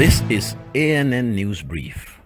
This is ANN News Brief.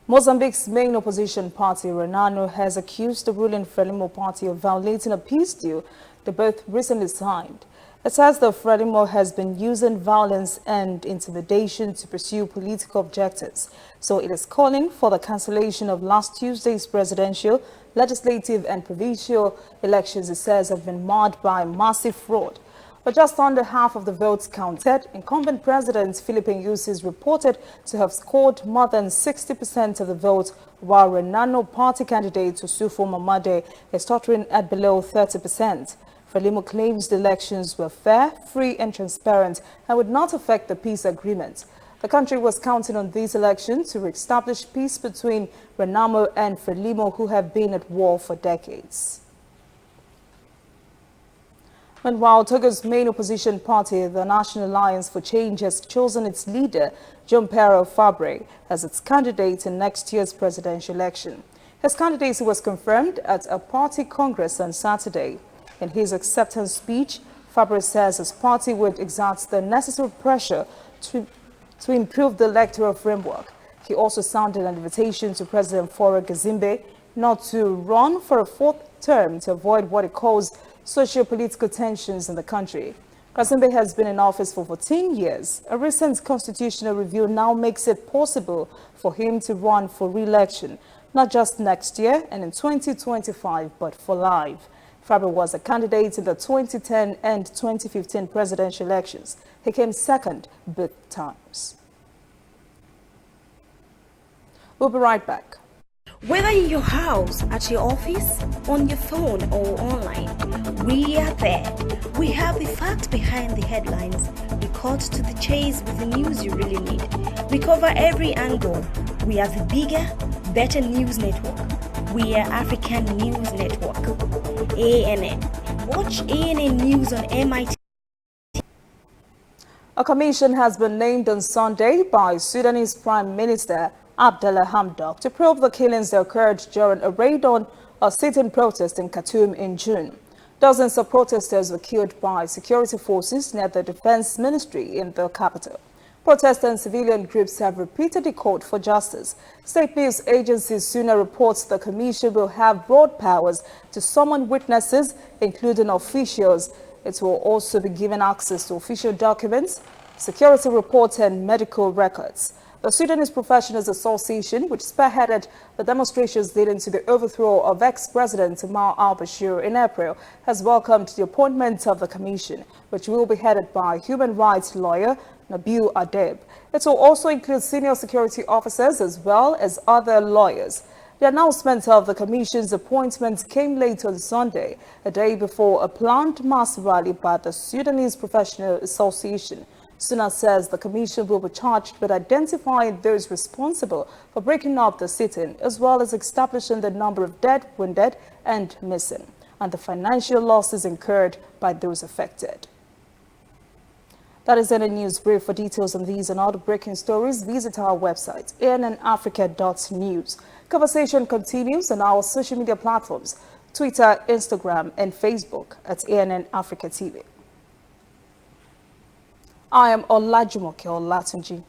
Mozambique's main opposition party, Renano, has accused the ruling Frelimo party of violating a peace deal they both recently signed. It says the Frelimo has been using violence and intimidation to pursue political objectives, so it is calling for the cancellation of last Tuesday's presidential, legislative and provincial elections it says have been marred by massive fraud. But just under half of the votes counted, incumbent President Filipe Nyusi is reported to have scored more than 60% of the votes, while Renano party candidate Tusufo Mamade is tottering at below 30%. Frelimo claims the elections were fair, free and transparent and would not affect the peace agreement. The country was counting on these elections to reestablish peace between Renamo and Frelimo, who have been at war for decades. Meanwhile, Togo's main opposition party, the National Alliance for Change, has chosen its leader, Jean-Pierre Fabre, as its candidate in next year's presidential election. His candidacy was confirmed at a party congress on Saturday. In his acceptance speech, Fabre says his party would exert the necessary pressure to improve the electoral framework. He also sounded an invitation to President Faure Gazimbe not to run for a fourth term to avoid what he calls socio-political tensions in the country. Gazimbe has been in office for 14 years. A recent constitutional review now makes it possible for him to run for re-election, not just next year and in 2025, but for life. Fabre was a candidate in the 2010 and 2015 presidential elections. He came second both times. We'll be right back. Whether in your house, at your office, on your phone or online, we are there. We have the facts behind the headlines. We cut to the chase with the news you really need. We cover every angle. We are the bigger, better news network. We are African News Network. ANN. Watch ANN News on MIT. A commission has been named on Sunday by Sudanese Prime Minister Abdallah Hamdok to probe the killings that occurred during a raid on a sit-in protest in Khartoum in June. Dozens of protesters were killed by security forces near the Defense Ministry in the capital. Protest and civilian groups have repeatedly called for justice. State news agency SUNA reports the commission will have broad powers to summon witnesses, including officials. It will also be given access to official documents, security reports and medical records. The Sudanese Professionals Association, which spearheaded the demonstrations leading to the overthrow of ex-President Al-Bashir in April, has welcomed the appointment of the commission, which will be headed by human rights lawyer Nabil Adeb. It will also include senior security officers as well as other lawyers. The announcement of the commission's appointment came late on Sunday, a day before a planned mass rally by the Sudanese Professional Association. SUNA says the commission will be charged with identifying those responsible for breaking up the sit-in, as well as establishing the number of dead, wounded, and missing, and the financial losses incurred by those affected. That is in a news brief. For details on these and other breaking stories, visit our website, annafrica.news. Conversation continues on our social media platforms, Twitter, Instagram, and Facebook at ANN Africa TV. I am Olajumoke Olatunji.